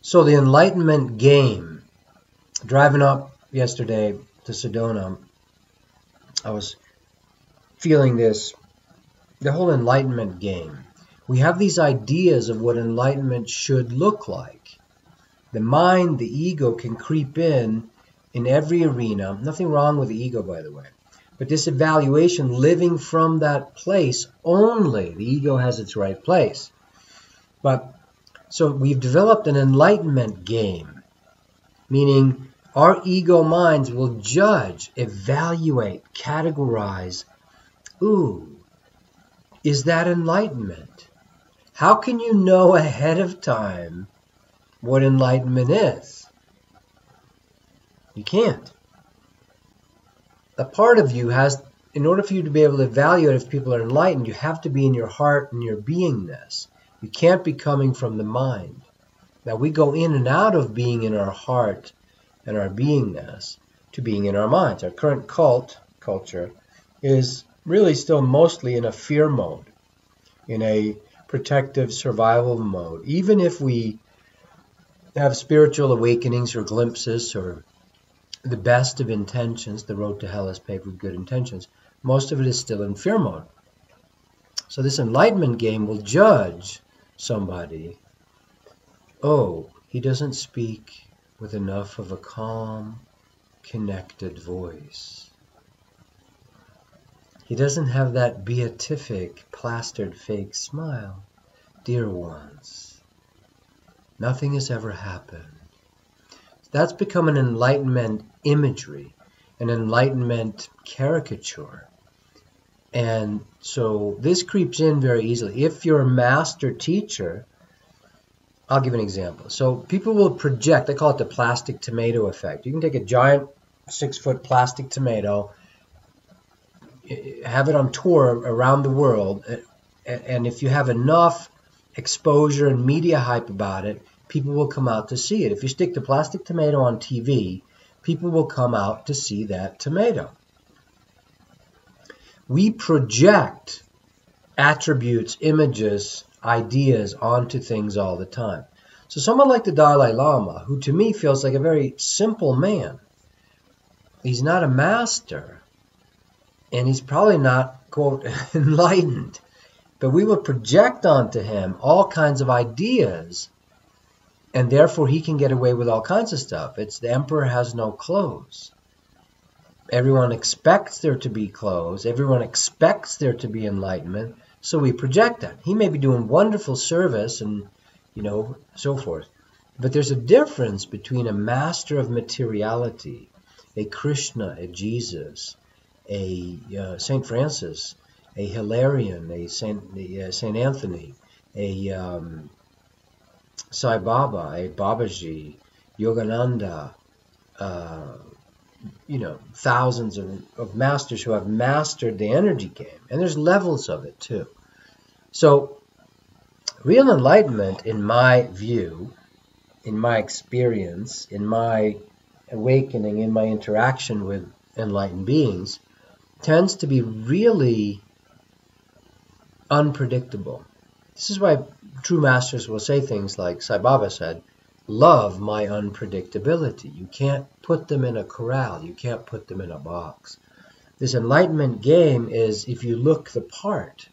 So the Enlightenment game, driving up yesterday to Sedona, I was feeling this, the whole Enlightenment game. We have these ideas of what enlightenment should look like. The mind, the ego can creep in every arena. Nothing wrong with the ego, by the way. But this evaluation, living from that place only, the ego has its right place. But so we've developed an enlightenment game, meaning our ego minds will judge, evaluate, categorize. Ooh, is that enlightenment? How can you know ahead of time what enlightenment is? You can't. A part of you has, in order for you to be able to evaluate if people are enlightened, you have to be in your heart and your beingness. You can't be coming from the mind. Now we go in and out of being in our heart and our beingness to being in our minds. Our current culture is really still mostly in a fear mode, in a protective survival mode. Even if we have spiritual awakenings or glimpses or the best of intentions, the road to hell is paved with good intentions, most of it is still in fear mode. So this enlightenment game will judge somebody. Oh, he doesn't speak with enough of a calm, connected voice. He doesn't have that beatific, plastered fake smile. Dear ones, nothing has ever happened. That's become an enlightenment imagery, an enlightenment caricature. And so this creeps in very easily. If you're a master teacher, I'll give an example. So people will project, they call it the plastic tomato effect. You can take a giant 6-foot plastic tomato, have it on tour around the world, and if you have enough exposure and media hype about it, people will come out to see it. If you stick the plastic tomato on TV, people will come out to see that tomato. We project attributes, images, ideas onto things all the time. So someone like the Dalai Lama, who to me feels like a very simple man, he's not a master, and he's probably not, quote, enlightened, but we will project onto him all kinds of ideas, and therefore he can get away with all kinds of stuff. It's the emperor has no clothes. Everyone expects there to be clothes. Everyone expects there to be enlightenment. So we project that. He may be doing wonderful service and, so forth. But there's a difference between a master of materiality, a Krishna, a Jesus, a Saint Francis, a Hilarion, a Saint Anthony, a Sai Baba, a Babaji, Yogananda, thousands of masters who have mastered the energy game. And there's levels of it too. So real enlightenment, in my view, in my experience, in my awakening, in my interaction with enlightened beings, tends to be really unpredictable. This is why true masters will say things like Sai Baba said, love my unpredictability. You can't put them in a corral. You can't put them in a box. This enlightenment game is if you look the part.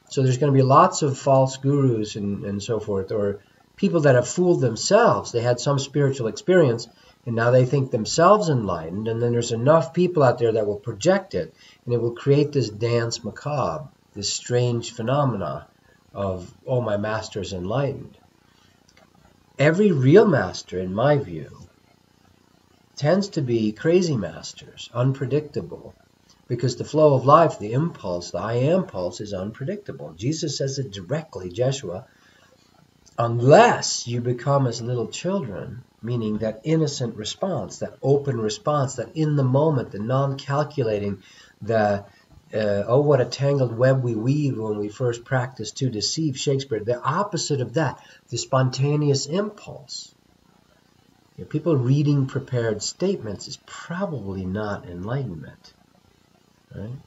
So there's going to be lots of false gurus and so forth, or people that have fooled themselves. They had some spiritual experience, and now they think themselves enlightened, and then there's enough people out there that will project it, and it will create this dance macabre, this strange phenomena of, oh, my master is enlightened. Every real master, in my view, tends to be crazy masters, unpredictable, because the flow of life, the impulse, the I am pulse is unpredictable. Jesus says it directly, Jeshua, unless you become as little children, meaning that innocent response, that open response, that in the moment, the non-calculating, the oh, what a tangled web we weave when we first practice to deceive, Shakespeare. The opposite of that, the spontaneous impulse. People reading prepared statements is probably not enlightenment. Right?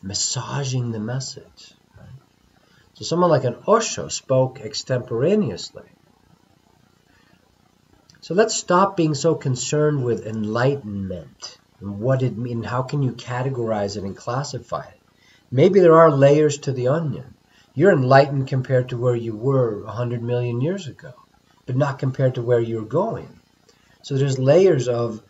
Massaging the message. Right? So someone like an Osho spoke extemporaneously. So let's stop being so concerned with enlightenment and what it means. How can you categorize it and classify it? Maybe there are layers to the onion. You're enlightened compared to where you were 100 million years ago, but not compared to where you're going. So there's layers of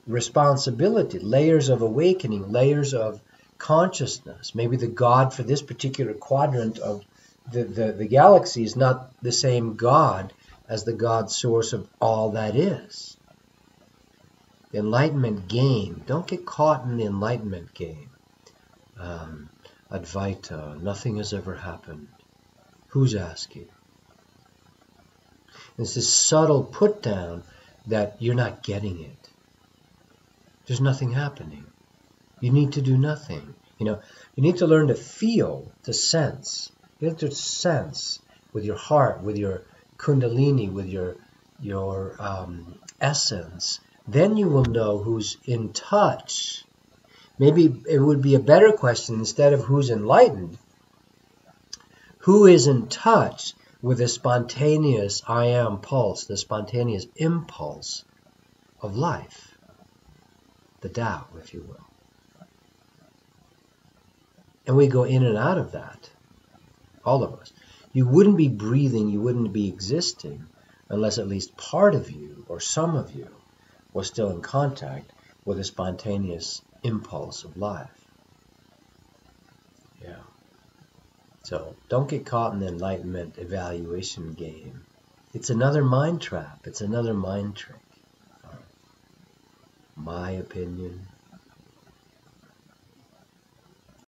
responsibility, layers of awakening, layers of consciousness. Maybe the God for this particular quadrant of the galaxy is not the same God as the God source of all that is. The enlightenment game. Don't get caught in the enlightenment game. Advaita, nothing has ever happened. Who's asking? It's this subtle put down that you're not getting it. There's nothing happening. You need to do nothing. You need to learn to feel, to sense. You have to sense with your heart, with your kundalini, with your essence. Then you will know who's in touch. Maybe it would be a better question, instead of who's enlightened, who is in touch with the spontaneous I am pulse, the spontaneous impulse of life, the Tao, if you will. And we go in and out of that, all of us. You wouldn't be breathing, you wouldn't be existing, unless at least part of you, or some of you, was still in contact with a spontaneous impulse of life. Yeah. So don't get caught in the enlightenment evaluation game. It's another mind trap. It's another mind trick. My opinion.